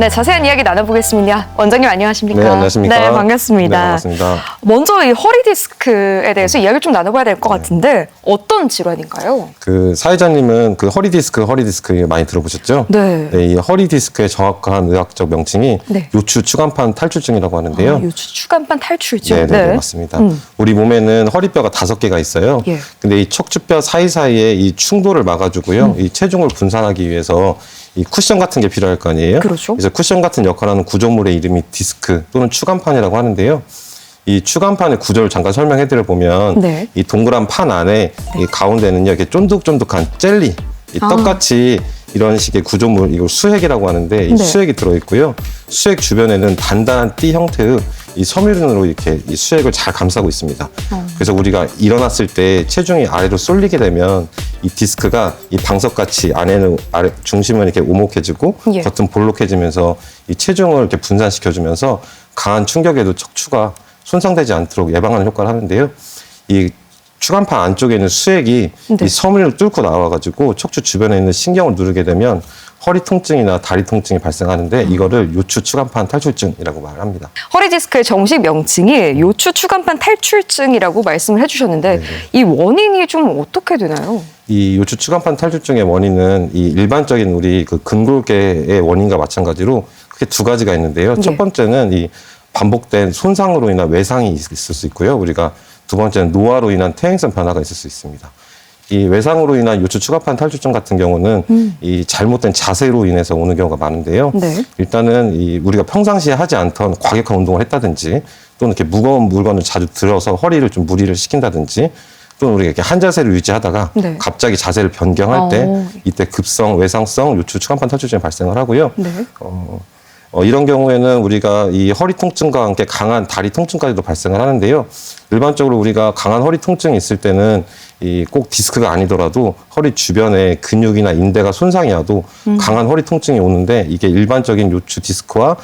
네, 자세한 이야기 나눠보겠습니다. 원장님 안녕하십니까? 네, 안녕하십니까? 네, 반갑습니다. 네, 반갑습니다. 먼저 이 허리 디스크에 대해서 이야기를 좀 나눠봐야 될 것 같은데 어떤 질환인가요? 그 사회자님은 그 허리 디스크 많이 들어보셨죠? 네. 네, 이 허리 디스크의 정확한 의학적 명칭이 네. 요추 추간판 탈출증이라고 하는데요. 요추 추간판 탈출증. 네, 맞습니다. 우리 몸에는 허리뼈가 5개가 있어요. 예. 근데 이 척추뼈 사이사이에 이 충돌을 막아주고요. 이 체중을 분산하기 위해서 이 쿠션 같은 게 필요할 거 아니에요? 그렇죠. 그래서 쿠션 같은 역할을 하는 구조물의 이름이 디스크 또는 추간판이라고 하는데요. 이 추간판의 구조를 잠깐 설명해 드려 보면 네. 이 동그란 판 안에 이 가운데는요 이렇게 쫀득쫀득한 젤리, 이 떡같이 이런 식의 구조물, 이걸 수액이라고 하는데 이 네. 수액이 들어 있고요. 수액 주변에는 단단한 띠 형태의 이 섬유륜으로 이렇게 이 수액을 잘 감싸고 있습니다. 그래서 우리가 일어났을 때 체중이 아래로 쏠리게 되면 이 디스크가 이 방석같이 안에는 아래 중심은 이렇게 오목해지고 예. 겉은 볼록해지면서 이 체중을 이렇게 분산시켜주면서 강한 충격에도 척추가 손상되지 않도록 예방하는 효과를 하는데요. 이 추간판 안쪽에 있는 수액이 네. 이 섬유를 뚫고 나와가지고 척추 주변에 있는 신경을 누르게 되면 허리 통증이나 다리 통증이 발생하는데 이거를 요추 추간판 탈출증이라고 말합니다. 허리 디스크의 정식 명칭이 요추 추간판 탈출증이라고 말씀을 해주셨는데 네네. 이 원인이 좀 어떻게 되나요? 이 요추 추간판 탈출증의 원인은 이 일반적인 우리 그 근골계의 원인과 마찬가지로 크게 두 가지가 있는데요. 예. 첫 번째는 이 반복된 손상으로 인한 외상이 있을 수 있고요. 우리가 두 번째는 노화로 인한 퇴행성 변화가 있을 수 있습니다. 이 외상으로 인한 요추 추간판 탈출증 같은 경우는 이 잘못된 자세로 인해서 오는 경우가 많은데요. 네. 일단은 이 우리가 평상시에 하지 않던 과격한 운동을 했다든지 또는 이렇게 무거운 물건을 자주 들어서 허리를 좀 무리를 시킨다든지 또는 우리가 이렇게 한 자세를 유지하다가 네. 갑자기 자세를 변경할 때 이때 급성 외상성 요추 추간판 탈출증이 발생을 하고요. 네. 이런 경우에는 우리가 이 허리 통증과 함께 강한 다리 통증까지도 발생을 하는데요. 일반적으로 우리가 강한 허리 통증이 있을 때는 이 꼭 디스크가 아니더라도 허리 주변에 근육이나 인대가 손상이 와도 강한 허리 통증이 오는데 이게 일반적인 요추 디스크와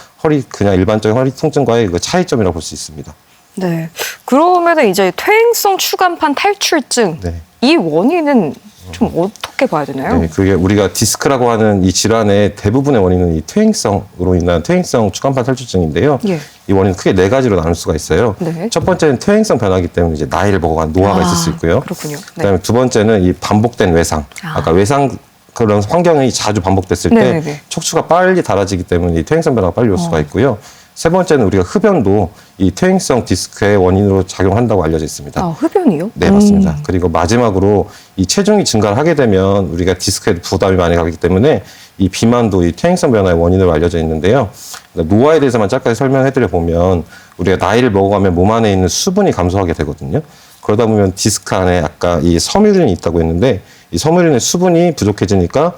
그냥 일반적인 허리 통증과의 그 차이점이라고 볼 수 있습니다. 네. 그러면은 이제 퇴행성 추간판 탈출증 네. 이 원인은 좀 어떻게 봐야 되나요? 네, 그게 우리가 디스크라고 하는 이 질환의 대부분의 원인은 이 퇴행성으로 인한 퇴행성 추간판 탈출증인데요. 예. 이 원인은 크게 4가지로 나눌 수가 있어요. 네. 첫 번째는 퇴행성 변화이기 때문에 이제 나이를 먹어간 노화가 있을 수 있고요. 그렇군요. 네. 그다음에 두 번째는 이 반복된 외상. 아까 외상 그런 환경이 자주 반복됐을 때 네네네. 척추가 빨리 닳아지기 때문에 이 퇴행성 변화가 빨리 올 수가 있고요. 세 번째는 우리가 흡연도 이 퇴행성 디스크의 원인으로 작용한다고 알려져 있습니다. 흡연이요? 네, 맞습니다. 그리고 마지막으로 이 체중이 증가를 하게 되면 우리가 디스크에 부담이 많이 가기 때문에 이 비만도 이 퇴행성 변화의 원인으로 알려져 있는데요. 노화에 대해서만 짧게 설명해 드려 보면 우리가 나이를 먹어가면 몸 안에 있는 수분이 감소하게 되거든요. 그러다 보면 디스크 안에 아까 이 섬유륜이 있다고 했는데 이 섬유륜의 수분이 부족해지니까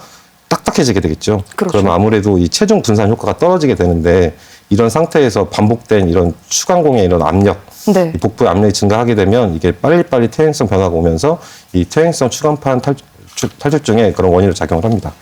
딱딱해지게 되겠죠. 그렇죠. 그러면 아무래도 이 체중 분산 효과가 떨어지게 되는데 이런 상태에서 반복된 이런 추간공의 이런 압력, 네. 이 복부의 압력이 증가하게 되면 이게 빨리빨리 퇴행성 변화가 오면서 이 퇴행성 추간판 탈출증의 그런 원인으로 작용을 합니다.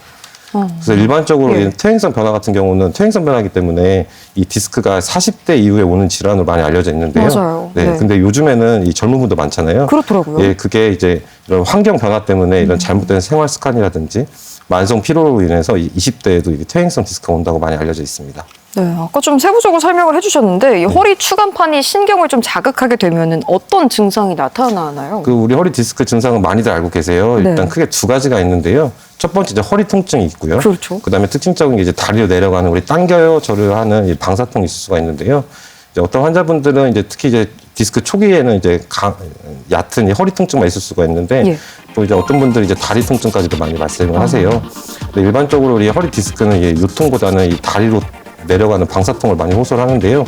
그래서 일반적으로 예. 이 퇴행성 변화 같은 경우는 퇴행성 변화이기 때문에 이 디스크가 40대 이후에 오는 질환으로 많이 알려져 있는데요. 맞아요. 네. 네. 근데 요즘에는 이 젊은 분들 많잖아요. 그렇더라고요. 예, 그게 이제 이런 환경 변화 때문에 이런 잘못된 생활 습관이라든지 만성 피로로 인해서 이 20대에도 퇴행성 디스크가 온다고 많이 알려져 있습니다. 네, 아까 좀 세부적으로 설명을 해주셨는데 이 허리 추간판이 신경을 좀 자극하게 되면은 어떤 증상이 나타나나요? 그 우리 허리 디스크 증상은 많이들 알고 계세요. 일단 네. 크게 두 가지가 있는데요. 첫 번째 이제 허리 통증이 있고요. 그렇죠. 그다음에 특징적인 게 이제 다리로 내려가는 우리 당겨요 저를 하는 이 방사통이 있을 수가 있는데요. 이제 어떤 환자분들은 이제 특히 이제 디스크 초기에는 이제 얕은 이 허리 통증만 있을 수가 있는데 예. 또 이제 어떤 분들은 이제 다리 통증까지도 많이 발생을 하세요. 근데 일반적으로 우리 허리 디스크는 이게 요통보다는 이 다리로 내려가는 방사통을 많이 호소를 하는데요.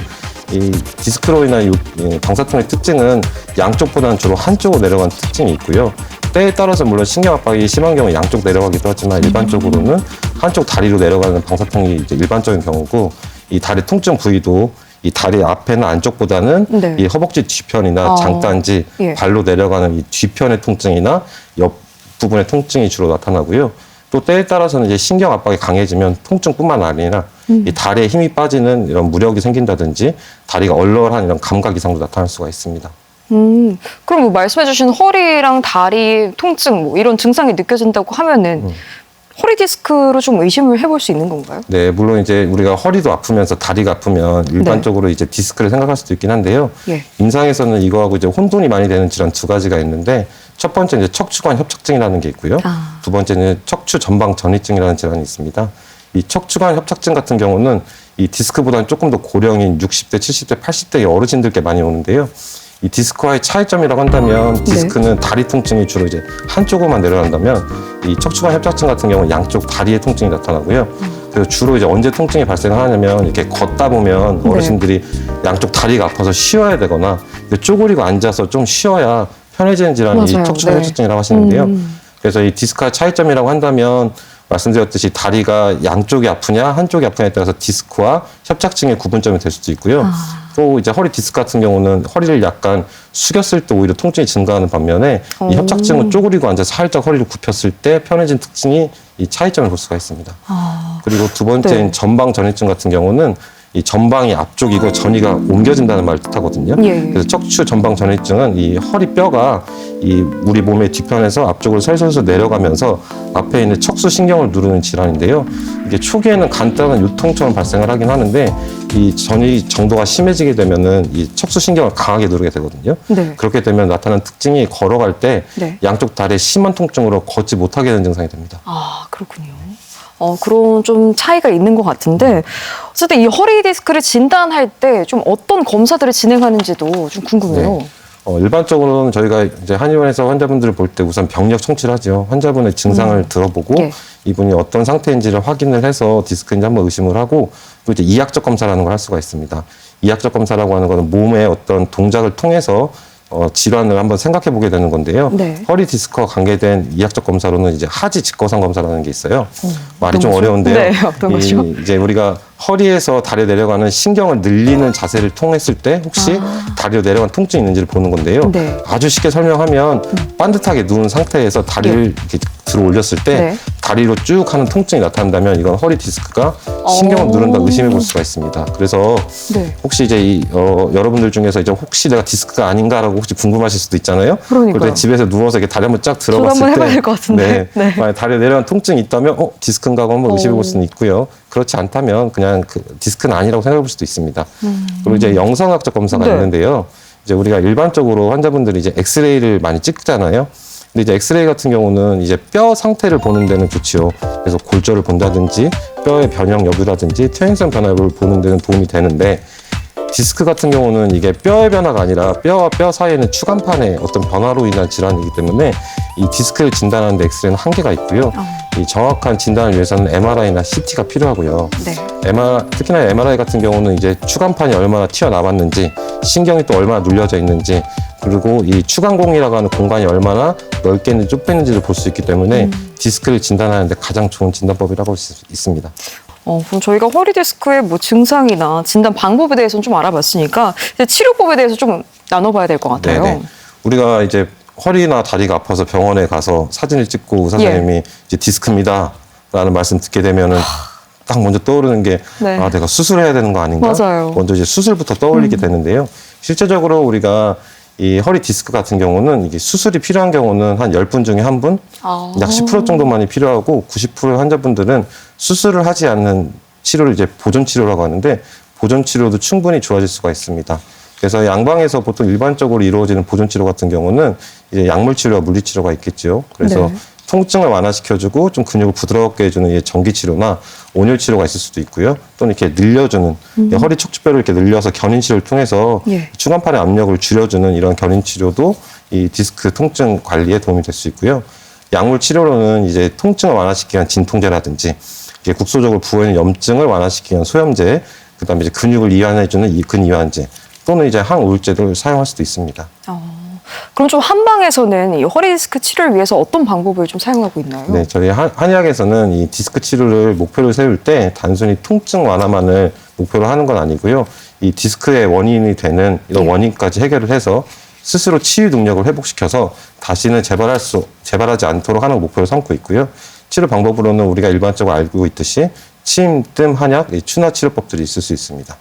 이 디스크로 인한 이 방사통의 특징은 양쪽보다는 주로 한쪽으로 내려가는 특징이 있고요. 때에 따라서 물론 신경 압박이 심한 경우 양쪽 내려가기도 하지만 일반적으로는 한쪽 다리로 내려가는 방사통이 이제 일반적인 경우고 이 다리 통증 부위도 이 다리 앞에는 안쪽보다는 네. 이 허벅지 뒤편이나 장단지, 예. 발로 내려가는 이 뒤편의 통증이나 옆 부분의 통증이 주로 나타나고요. 또 때에 따라서는 이제 신경 압박이 강해지면 통증뿐만 아니라 이 다리에 힘이 빠지는 이런 무력이 생긴다든지 다리가 얼얼한 이런 감각 이상도 나타날 수가 있습니다. 그럼 뭐 말씀해주신 허리랑 다리 통증 뭐 이런 증상이 느껴진다고 하면은 허리 디스크로 좀 의심을 해볼 수 있는 건가요? 네, 물론 이제 우리가 허리도 아프면서 다리가 아프면 일반적으로 이제 디스크를 생각할 수도 있긴 한데요. 예. 임상에서는 이거하고 이제 혼돈이 많이 되는 질환 두 가지가 있는데, 첫 번째는 이제 척추관 협착증이라는 게 있고요. 두 번째는 척추 전방 전이증이라는 질환이 있습니다. 이 척추관 협착증 같은 경우는 이 디스크보다는 조금 더 고령인 60대, 70대, 80대의 어르신들께 많이 오는데요. 이 디스크와의 차이점이라고 한다면, 디스크는 다리 통증이 주로 이제 한쪽으로만 내려간다면, 이 척추관 협착증 같은 경우는 양쪽 다리의 통증이 나타나고요. 그래서 주로 이제 언제 통증이 발생하냐면, 이렇게 걷다 보면 어르신들이 양쪽 다리가 아파서 쉬어야 되거나 쪼그리고 앉아서 좀 쉬어야 편해지는 질환이 맞아요. 척추관 협착증이라고 하시는데요. 그래서 이 디스크의 차이점이라고 한다면, 말씀드렸듯이 다리가 양쪽이 아프냐 한쪽이 아프냐에 따라서 디스크와 협착증의 구분점이 될 수도 있고요. 또 이제 허리 디스크 같은 경우는 허리를 약간 숙였을 때 오히려 통증이 증가하는 반면에, 이 협착증은 쪼그리고 앉아서 살짝 허리를 굽혔을 때 편해진 특징이 이 차이점을 볼 수가 있습니다. 그리고 두 번째인 전방 전이증 같은 경우는 이 전방이 앞쪽이고 전이가 옮겨진다는 말을 뜻하거든요. 그래서 척추 전방 전이증은 이 허리 뼈가 이 우리 몸의 뒤편에서 앞쪽으로 설설설 내려가면서 앞에 있는 척수 신경을 누르는 질환인데요. 이게 초기에는 간단한 요통처럼 발생을 하긴 하는데, 이 전이 정도가 심해지게 되면은 이 척수 신경을 강하게 누르게 되거든요. 그렇게 되면 나타나는 특징이 걸어갈 때 양쪽 다리에 심한 통증으로 걷지 못하게 되는 증상이 됩니다. 아, 그렇군요. 그런 좀 차이가 있는 것 같은데, 어쨌든 이 허리 디스크를 진단할 때 좀 어떤 검사들을 진행하는지도 좀 궁금해요. 일반적으로는 저희가 이제 한의원에서 환자분들을 볼 때 우선 병력 청취를 하죠. 환자분의 증상을 들어보고 이분이 어떤 상태인지를 확인을 해서 디스크인지 한번 의심을 하고, 또 이제 이학적 검사라는 걸 할 수가 있습니다. 이학적 검사라고 하는 것은 몸의 어떤 동작을 통해서 질환을 한번 생각해 보게 되는 건데요. 허리 디스크와 관계된 이학적 검사로는 이제 하지 직거상 검사라는 게 있어요. 말이 좀 어려운데요. 네, 어떤 거죠? 이제 우리가 허리에서 다리에 내려가는 신경을 늘리는 자세를 통했을 때 혹시 다리로 내려간 통증이 있는지를 보는 건데요. 아주 쉽게 설명하면, 반듯하게 누운 상태에서 다리를 이렇게 들어 올렸을 때 다리로 쭉 하는 통증이 나타난다면, 이건 허리 디스크가 신경을 누른다 의심해 볼 수가 있습니다. 그래서 혹시 이제 여러분들 중에서 이제 혹시 내가 디스크가 아닌가라고 혹시 궁금하실 수도 있잖아요. 그러니까요. 그럴 때 집에서 누워서 이렇게 다리 한번 쫙 들어봤을 때, 저도 한번 해봐야 될 것 같은데. 만약 다리에 내려간 통증이 있다면 디스크인가 하고 한번 의심해 볼 수는 있고요. 그렇지 않다면 그냥 그 디스크는 아니라고 생각해 볼 수도 있습니다. 그리고 이제 영상학적 검사가 있는데요. 이제 우리가 일반적으로 환자분들이 이제 엑스레이를 많이 찍잖아요. 근데 이제 엑스레이 같은 경우는 이제 뼈 상태를 보는 데는 좋지요. 그래서 골절을 본다든지 뼈의 변형 여부라든지 퇴행성 변화 여부를 보는 데는 도움이 되는데, 디스크 같은 경우는 이게 뼈의 변화가 아니라 뼈와 뼈 사이에는 추간판의 어떤 변화로 인한 질환이기 때문에, 이 디스크를 진단하는 데 엑스레이는 한계가 있고요. 이 정확한 진단을 위해서는 MRI나 CT가 필요하고요. 특히나 MRI 같은 경우는 이제 추간판이 얼마나 튀어나왔는지, 신경이 또 얼마나 눌려져 있는지, 그리고 이 추간공이라고 하는 공간이 얼마나 넓게 있는지 좁게 있는지를 볼 수 있기 때문에 디스크를 진단하는 데 가장 좋은 진단법이라고 할 수 있습니다. 그럼 저희가 허리 디스크의 뭐 증상이나 진단 방법에 대해서는 좀 알아봤으니까, 이제 치료법에 대해서 좀 나눠봐야 될 것 같아요. 우리가 이제 허리나 다리가 아파서 병원에 가서 사진을 찍고 의사 선생님이 이제 디스크입니다 라는 말씀 듣게 되면은 딱 먼저 떠오르는 게, 내가 수술해야 되는 거 아닌가? 먼저 이제 수술부터 떠올리게 되는데요. 실제적으로 우리가 이 허리 디스크 같은 경우는 이게 수술이 필요한 경우는 한 10분 중에 1분, 약 10% 정도만이 필요하고, 90%의 환자분들은 수술을 하지 않는 치료를 이제 보존 치료라고 하는데, 보존 치료도 충분히 좋아질 수가 있습니다. 그래서 양방에서 보통 일반적으로 이루어지는 보존 치료 같은 경우는 이제 약물 치료와 물리 치료가 있겠죠. 그래서 통증을 완화시켜주고 좀 근육을 부드럽게 해주는 전기 치료나 온열 치료가 있을 수도 있고요. 또는 이렇게 늘려주는 허리 척추뼈를 이렇게 늘려서 견인 치료를 통해서 추간판의 압력을 줄여주는 이런 견인 치료도 이 디스크 통증 관리에 도움이 될 수 있고요. 약물 치료로는 이제 통증을 완화시키기 위한 진통제라든지, 이게 국소적으로 부어있는 염증을 완화시키기 위한 소염제, 그다음에 이제 근육을 이완해주는 이 근이완제, 또는 이제 항우울제를 사용할 수도 있습니다. 그럼 좀 한방에서는 이 허리 디스크 치료를 위해서 어떤 방법을 좀 사용하고 있나요? 네, 저희 한의학에서는 이 디스크 치료를 목표로 세울 때 단순히 통증 완화만을 목표로 하는 건 아니고요. 이 디스크의 원인이 되는 이런 원인까지 해결을 해서 스스로 치유 능력을 회복시켜서 다시는 재발하지 않도록 하는 걸 목표로 삼고 있고요. 치료 방법으로는 우리가 일반적으로 알고 있듯이 침, 뜸, 한약, 추나 치료법들이 있을 수 있습니다.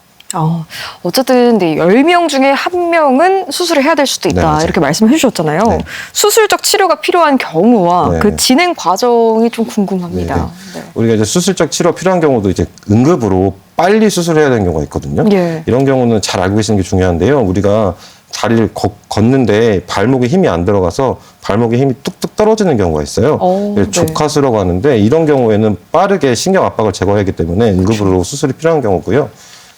어쨌든 10명 중에 1명은 수술을 해야 될 수도 있다. 네, 맞아요. 이렇게 말씀해 주셨잖아요. 네. 수술적 치료가 필요한 경우와 네. 그 진행 과정이 좀 궁금합니다. 네. 우리가 이제 수술적 치료 필요한 경우도 이제 응급으로 빨리 수술해야 되는 경우가 있거든요. 예. 이런 경우는 잘 알고 계시는 게 중요한데요. 우리가 다리를 걷는데 발목에 힘이 안 들어가서 발목에 힘이 뚝뚝 떨어지는 경우가 있어요. 네. 족하수라고 하는데 이런 경우에는 빠르게 신경 압박을 제거해야 하기 때문에 응급으로 수술이 필요한 경우고요.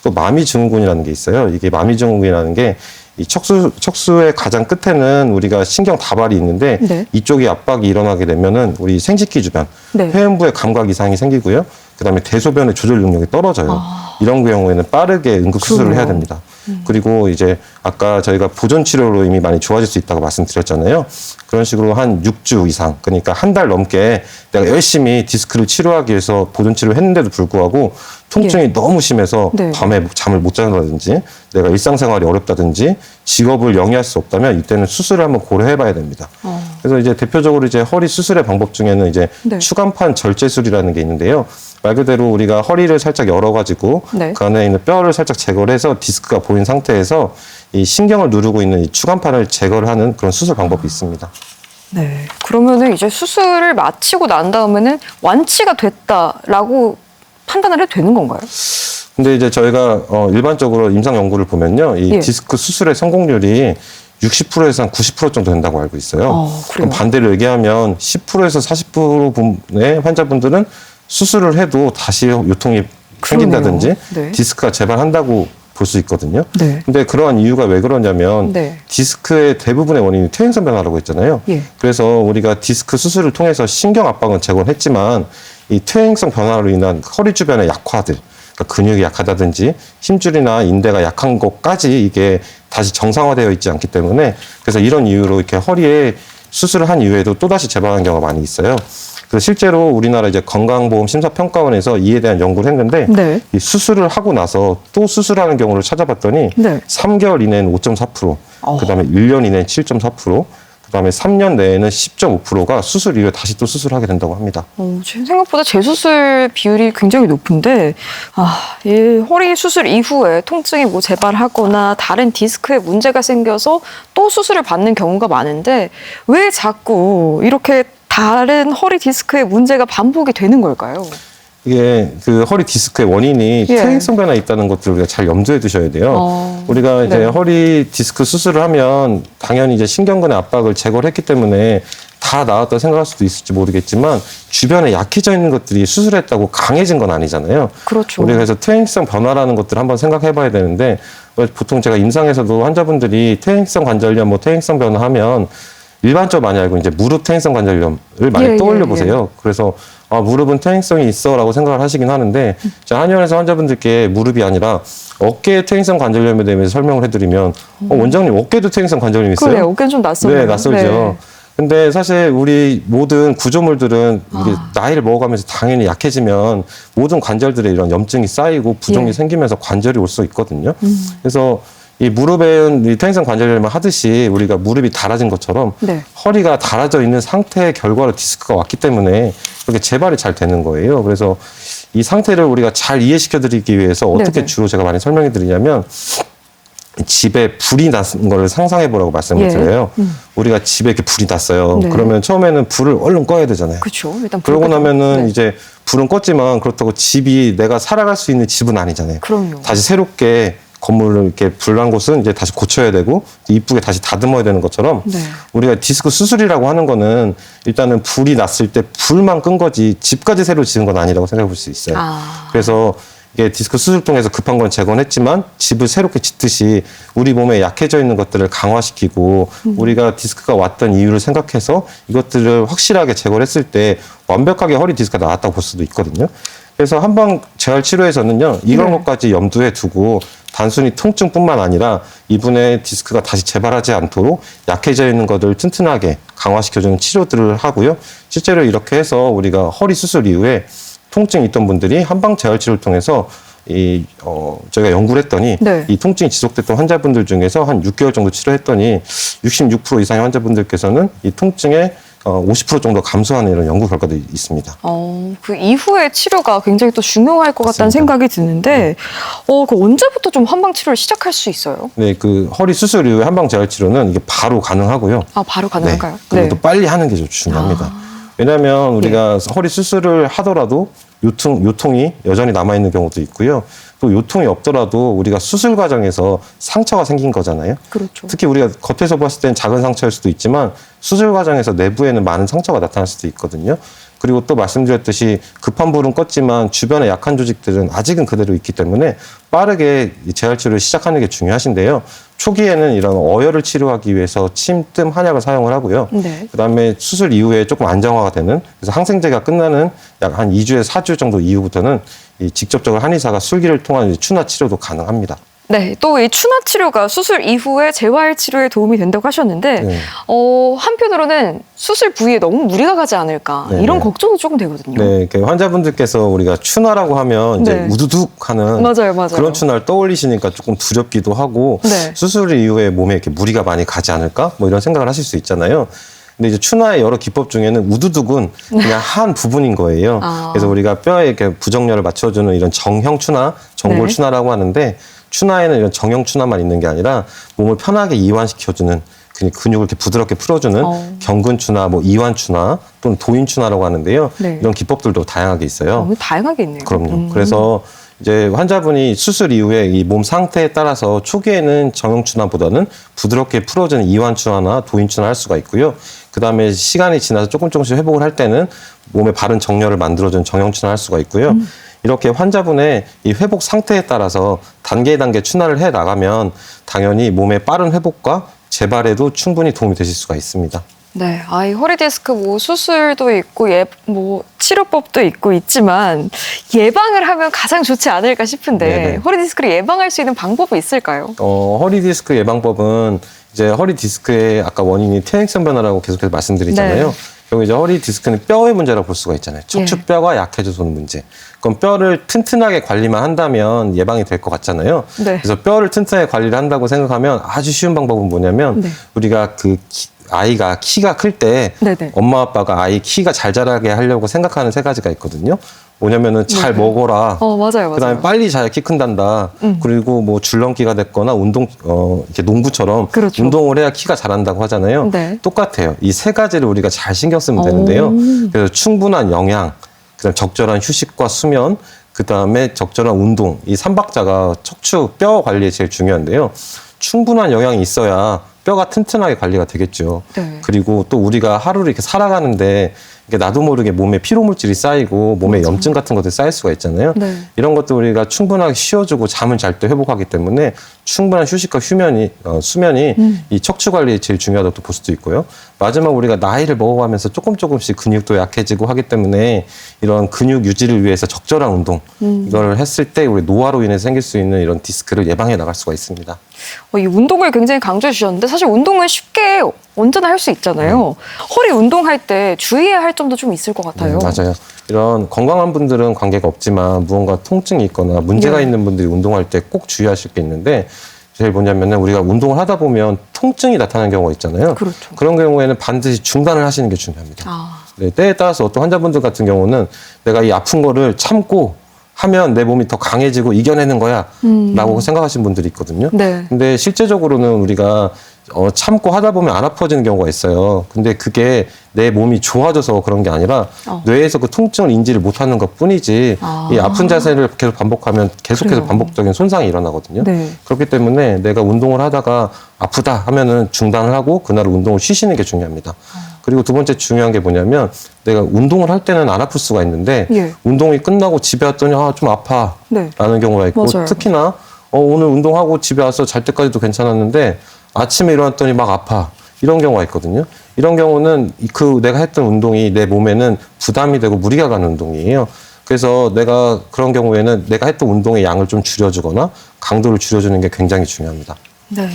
또 마미증후군이라는 게 있어요. 이게 마미증후군이라는 게 이 척수의 가장 끝에는 우리가 신경 다발이 있는데 네. 이쪽에 압박이 일어나게 되면은 우리 생식기 주변 네. 회음부에 감각 이상이 생기고요. 그다음에 대소변의 조절 능력이 떨어져요. 이런 경우에는 빠르게 응급 수술을 해야 됩니다. 그리고 이제 아까 저희가 보존 치료로 이미 많이 좋아질 수 있다고 말씀드렸잖아요. 그런 식으로 한 6주 이상, 그러니까 한 달 넘게 내가 열심히 디스크를 치료하기 위해서 보존 치료를 했는데도 불구하고 통증이 너무 심해서 네. 밤에 잠을 못 잔다든지 내가 일상생활이 어렵다든지 직업을 영위할 수 없다면 이때는 수술을 한번 고려해 봐야 됩니다. 그래서 이제 대표적으로 이제 허리 수술의 방법 중에는 이제 네. 추간판 절제술이라는 게 있는데요. 말 그대로 우리가 허리를 살짝 열어가지고 네. 그 안에 있는 뼈를 살짝 제거를 해서 디스크가 보인 상태에서 이 신경을 누르고 있는 이 추간판을 제거를 하는 그런 수술 방법이 있습니다. 네. 그러면은 이제 수술을 마치고 난 다음에는 완치가 됐다라고 판단을 해도 되는 건가요? 근데 이제 저희가 일반적으로 임상 연구를 보면요, 이 예. 디스크 수술의 성공률이 60%에서 한 90% 정도 된다고 알고 있어요. 그래요? 그럼 반대로 얘기하면 10%에서 40%의 환자분들은 수술을 해도 다시 요통이 생긴다든지 네. 디스크가 재발한다고 볼 수 있거든요. 네. 근데 그러한 이유가 왜 그러냐면 네. 디스크의 대부분의 원인이 퇴행성 변화라고 했잖아요. 예. 그래서 우리가 디스크 수술을 통해서 신경 압박은 제거를 했지만 이 퇴행성 변화로 인한 허리 주변의 약화들, 그러니까 근육이 약하다든지 힘줄이나 인대가 약한 것까지 이게 다시 정상화되어 있지 않기 때문에 그래서 이런 이유로 이렇게 허리에 수술을 한 이후에도 또다시 재발하는 경우가 많이 있어요. 그래서 실제로 우리나라 이제 건강보험 심사평가원에서 이에 대한 연구를 했는데 네. 이 수술을 하고 나서 또 수술하는 경우를 찾아봤더니 네. 3개월 이내는 5.4%, 그다음에 1년 이내는 7.4%, 그다음에 3년 내에는 10.5%가 수술 이후에 다시 또 수술하게 된다고 합니다. 지금 생각보다 재수술 비율이 굉장히 높은데, 이 허리 수술 이후에 통증이 뭐 재발하거나 다른 디스크에 문제가 생겨서 또 수술을 받는 경우가 많은데, 왜 자꾸 이렇게 다른 허리 디스크에 문제가 반복이 되는 걸까요? 이게 그 허리 디스크의 원인이 예. 퇴행성 변화에 있다는 것들을 우리가 잘 염두에 두셔야 돼요. 우리가 이제 네. 허리 디스크 수술을 하면 당연히 이제 신경근의 압박을 제거를 했기 때문에 다 나았다 생각할 수도 있을지 모르겠지만 주변에 약해져 있는 것들이 수술했다고 강해진 건 아니잖아요. 그렇죠. 우리가 그래서 퇴행성 변화라는 것들을 한번 생각해 봐야 되는데 보통 제가 임상에서도 환자분들이 퇴행성 관절염, 퇴행성 변화하면 일반적으로 많이 알고 이제 무릎 퇴행성 관절염을 많이 떠올려 보세요. 그래서 무릎은 퇴행성이 있어라고 생각을 하시긴 하는데 제가 한의원에서 환자분들께 무릎이 아니라 어깨 퇴행성 관절염에 대해서 설명을 해드리면 원장님 어깨도 퇴행성 관절염 있어요? 그래요. 어깨는 좀 낯설어요. 네, 낯설죠. 근데 사실 우리 모든 구조물들은 이게 나이를 먹어가면서 당연히 약해지면 모든 관절들에 이런 염증이 쌓이고 부종이 생기면서 관절이 올 수 있거든요. 그래서 이 무릎에 이 퇴행성 관절염을 하듯이 우리가 무릎이 닳아진 것처럼 네. 허리가 닳아져 있는 상태의 결과로 디스크가 왔기 때문에 그렇게 재발이 잘 되는 거예요. 그래서 이 상태를 우리가 잘 이해시켜 드리기 위해서 어떻게 네네. 주로 제가 많이 설명해 드리냐면 집에 불이 났 거를 상상해 보라고 말씀을 드려요. 우리가 집에 이렇게 불이 났어요. 네. 그러면 처음에는 불을 얼른 꺼야 되잖아요. 그렇죠. 일단 그러고 불 끄죠. 나면은 네. 이제 불은 껐지만 그렇다고 집이 내가 살아갈 수 있는 집은 아니잖아요. 그럼요. 다시 새롭게 건물을 이렇게 불난 곳은 이제 다시 고쳐야 되고 이쁘게 다시 다듬어야 되는 것처럼 네. 우리가 디스크 수술이라고 하는 거는 일단은 불이 났을 때 불만 끈 거지 집까지 새로 지은 건 아니라고 생각해 볼 수 있어요. 그래서 이게 디스크 수술 통해서 급한 건 제거는 했지만 집을 새롭게 짓듯이 우리 몸에 약해져 있는 것들을 강화시키고 우리가 디스크가 왔던 이유를 생각해서 이것들을 확실하게 제거를 했을 때 완벽하게 허리 디스크가 나았다고 볼 수도 있거든요. 그래서 한방 재활 치료에서는요, 이런 것까지 염두에 두고 단순히 통증뿐만 아니라 이분의 디스크가 다시 재발하지 않도록 약해져 있는 것들을 튼튼하게 강화시켜주는 치료들을 하고요. 실제로 이렇게 해서 우리가 허리 수술 이후에 통증이 있던 분들이 한방 재활 치료를 통해서 저희가 연구를 했더니 네. 이 통증이 지속됐던 환자분들 중에서 한 6개월 정도 치료했더니 66% 이상의 환자분들께서는 이 통증의 50% 정도 감소하는 이런 연구 결과도 있습니다. 그 이후의 치료가 굉장히 또 중요할 것 같다는 맞습니다. 생각이 드는데, 그 언제부터 좀 한방 치료를 시작할 수 있어요? 네, 그 허리 수술 이후에 한방 재활 치료는 이게 바로 가능하고요. 바로 가능할까요? 네. 그리고 또 빨리 하는 게 좀 중요합니다. 왜냐하면 우리가 허리 수술을 하더라도 요통이 여전히 남아있는 경우도 있고요. 또 요통이 없더라도 우리가 수술 과정에서 상처가 생긴 거잖아요. 그렇죠. 특히 우리가 겉에서 봤을 땐 작은 상처일 수도 있지만 수술 과정에서 내부에는 많은 상처가 나타날 수도 있거든요. 그리고 또 말씀드렸듯이 급한 불은 껐지만 주변에 약한 조직들은 아직은 그대로 있기 때문에 빠르게 재활 치료를 시작하는 게 중요하신데요. 초기에는 이런 어혈을 치료하기 위해서 침, 뜸, 한약을 사용을 하고요. 네. 그다음에 수술 이후에 조금 안정화가 되는, 그래서 항생제가 끝나는 약 한 2주에서 4주 정도 이후부터는 이 직접적으로 한의사가 술기를 통한 추나 치료도 가능합니다. 네, 또 이 추나 치료가 수술 이후에 재활 치료에 도움이 된다고 하셨는데, 네. 한편으로는 수술 부위에 너무 무리가 가지 않을까 네, 이런 네. 걱정도 조금 되거든요. 네, 그 환자분들께서 우리가 추나라고 하면 이제 네. 우두둑하는 맞아요. 그런 추나를 떠올리시니까 조금 두렵기도 하고 네. 수술 이후에 몸에 이렇게 무리가 많이 가지 않을까 뭐 이런 생각을 하실 수 있잖아요. 근데 이제 추나의 여러 기법 중에는 우두둑은 그냥 한 부분인 거예요. 그래서 우리가 뼈에 이렇게 부정렬을 맞춰주는 이런 정형 추나, 정골 네. 추나라고 하는데 추나에는 이런 정형 추나만 있는 게 아니라 몸을 편하게 이완시켜주는 근육을 이렇게 부드럽게 풀어주는 경근 추나, 뭐 이완 추나 또는 도인 추나라고 하는데요. 네. 이런 기법들도 다양하게 있어요. 너무 다양하게 있네요. 그럼요. 그래서 이제 환자분이 수술 이후에 이 몸 상태에 따라서 초기에는 정형 추나보다는 부드럽게 풀어지는 이완 추나나 도인 추나 할 수가 있고요. 그 다음에 시간이 지나서 조금씩 회복을 할 때는 몸에 바른 정렬을 만들어주는 정형 추나 할 수가 있고요. 이렇게 환자분의 이 회복 상태에 따라서 단계 추나를 해 나가면 당연히 몸의 빠른 회복과 재발에도 충분히 도움이 되실 수가 있습니다. 네, 이 허리 디스크 뭐 수술도 있고 뭐 치료법도 있지만 예방을 하면 가장 좋지 않을까 싶은데 네네. 허리 디스크를 예방할 수 있는 방법이 있을까요? 허리 디스크 예방법은 이제 허리 디스크의 아까 원인이 퇴행성 변화라고 계속해서 말씀드리잖아요. 네. 그리고 이제 허리 디스크는 뼈의 문제라고 볼 수가 있잖아요. 척추뼈가 약해져서 오는 문제. 그럼 뼈를 튼튼하게 관리만 한다면 예방이 될 것 같잖아요. 네. 그래서 뼈를 튼튼하게 관리를 한다고 생각하면 아주 쉬운 방법은 뭐냐면 네. 우리가 아이가 키가 클 때 네네. 엄마 아빠가 아이 키가 잘 자라게 하려고 생각하는 세 가지가 있거든요. 뭐냐면은 잘 먹어라. 맞아요. 그다음에 빨리 잘 키 큰단다. 그리고 뭐 줄넘기가 됐거나 이렇게 농구처럼 그렇죠. 운동을 해야 키가 자란다고 하잖아요. 네. 똑같아요. 이 세 가지를 우리가 잘 신경 쓰면 되는데요. 그래서 충분한 영양, 그다음 적절한 휴식과 수면, 그다음에 적절한 운동. 이 3박자가 척추 뼈 관리에 제일 중요한데요. 충분한 영양이 있어야 뼈가 튼튼하게 관리가 되겠죠. 네. 그리고 또 우리가 하루를 이렇게 살아가는데 이게 나도 모르게 몸에 피로물질이 쌓이고 몸에 염증 같은 것들이 쌓일 수가 있잖아요. 네. 이런 것도 우리가 충분하게 쉬어주고 잠을 잘 때 회복하기 때문에 충분한 휴식과 수면이 이 척추 관리에 제일 중요하다고 볼 수도 있고요. 마지막 우리가 나이를 먹어가면서 조금씩 근육도 약해지고 하기 때문에 이런 근육 유지를 위해서 적절한 운동 이걸 했을 때 우리 노화로 인해서 생길 수 있는 이런 디스크를 예방해 나갈 수가 있습니다. 이 운동을 굉장히 강조해 주셨는데 사실 운동은 쉽게 언제나 할 수 있잖아요. 허리 운동할 때 주의해야 할 점도 좀 있을 것 같아요. 맞아요. 이런 건강한 분들은 관계가 없지만 무언가 통증이 있거나 문제가 네. 있는 분들이 운동할 때 꼭 주의하실 게 있는데 제일 뭐냐면은 우리가 운동을 하다 보면 통증이 나타나는 경우가 있잖아요. 그렇죠. 그런 경우에는 반드시 중단을 하시는 게 중요합니다. 아, 네, 때에 따라서 어떤 환자분들 같은 경우는 내가 이 아픈 거를 참고 하면 내 몸이 더 강해지고 이겨내는 거야 라고 생각하시는 분들이 있거든요. 네. 근데 실제적으로는 우리가 참고 하다 보면 안 아파지는 경우가 있어요. 근데 그게 내 몸이 좋아져서 그런 게 아니라 뇌에서 그 통증을 인지를 못하는 것 뿐이지 이 아픈 자세를 계속 반복하면 계속해서 그래요. 반복적인 손상이 일어나거든요. 네. 그렇기 때문에 내가 운동을 하다가 아프다 하면은 중단을 하고 그날 운동을 쉬시는 게 중요합니다. 그리고 두 번째 중요한 게 뭐냐면 내가 운동을 할 때는 안 아플 수가 있는데 예. 운동이 끝나고 집에 왔더니 좀 아파 네. 라는 경우가 있고 맞아요. 특히나 오늘 운동하고 집에 와서 잘 때까지도 괜찮았는데 아침에 일어났더니 막 아파 이런 경우가 있거든요. 이런 경우는 내가 했던 운동이 내 몸에는 부담이 되고 무리가 가는 운동이에요. 그래서 내가 그런 경우에는 내가 했던 운동의 양을 좀 줄여주거나 강도를 줄여주는 게 굉장히 중요합니다. 네.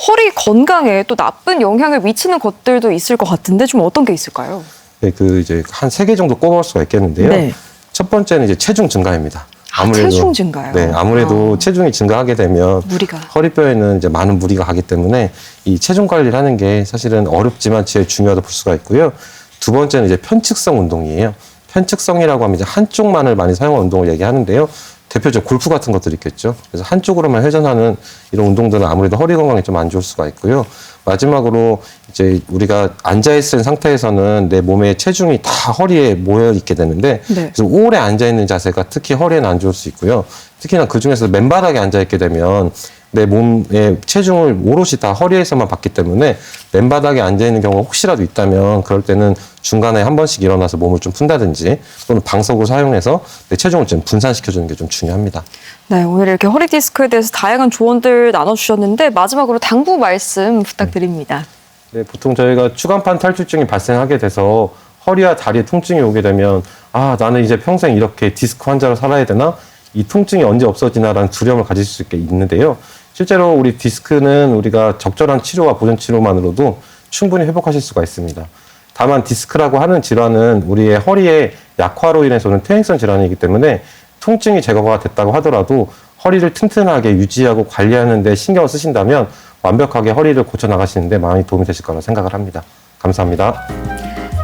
허리 건강에 또 나쁜 영향을 미치는 것들도 있을 것 같은데 좀 어떤 게 있을까요? 네, 이제 한 3개 정도 꼽아볼 수가 있겠는데요. 네. 첫 번째는 이제 체중 증가입니다. 체중 증가요? 네, 아무래도 체중이 증가하게 되면 무리가. 허리뼈에는 이제 많은 무리가 가기 때문에 이 체중 관리를 하는 게 사실은 어렵지만 제일 중요하다고 볼 수가 있고요. 두 번째는 이제 편측성 운동이에요. 편측성이라고 하면 이제 한쪽만을 많이 사용하는 운동을 얘기하는데요. 대표적으로 골프 같은 것들이 있겠죠. 그래서 한쪽으로만 회전하는 이런 운동들은 아무래도 허리 건강에 좀 안 좋을 수가 있고요. 마지막으로 이제 우리가 앉아있는 상태에서는 내 몸의 체중이 다 허리에 모여 있게 되는데 네. 그래서 오래 앉아있는 자세가 특히 허리에는 안 좋을 수 있고요. 특히나 그 중에서 맨바닥에 앉아있게 되면 내 몸의 체중을 오롯이 다 허리에서만 받기 때문에 맨바닥에 앉아있는 경우가 혹시라도 있다면 그럴 때는 중간에 한 번씩 일어나서 몸을 좀 푼다든지 또는 방석을 사용해서 내 체중을 좀 분산시켜주는 게 좀 중요합니다. 네, 오늘 이렇게 허리 디스크에 대해서 다양한 조언들 나눠주셨는데 마지막으로 당부 말씀 부탁드립니다. 네, 보통 저희가 추간판 탈출증이 발생하게 돼서 허리와 다리에 통증이 오게 되면 나는 이제 평생 이렇게 디스크 환자로 살아야 되나? 이 통증이 언제 없어지나라는 두려움을 가질 수 있는데요. 실제로 우리 디스크는 우리가 적절한 치료와 보존 치료만으로도 충분히 회복하실 수가 있습니다. 다만 디스크라고 하는 질환은 우리의 허리의 약화로 인해서 오는 퇴행성 질환이기 때문에 통증이 제거가 됐다고 하더라도 허리를 튼튼하게 유지하고 관리하는 데 신경을 쓰신다면 완벽하게 허리를 고쳐 나가시는 데 많이 도움이 되실 거라고 생각을 합니다. 감사합니다.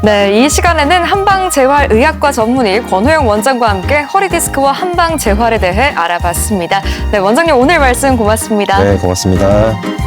네, 이 시간에는 한방재활의학과 전문의 권호영 원장과 함께 허리 디스크와 한방재활에 대해 알아봤습니다. 네, 원장님 오늘 말씀 고맙습니다. 네, 고맙습니다.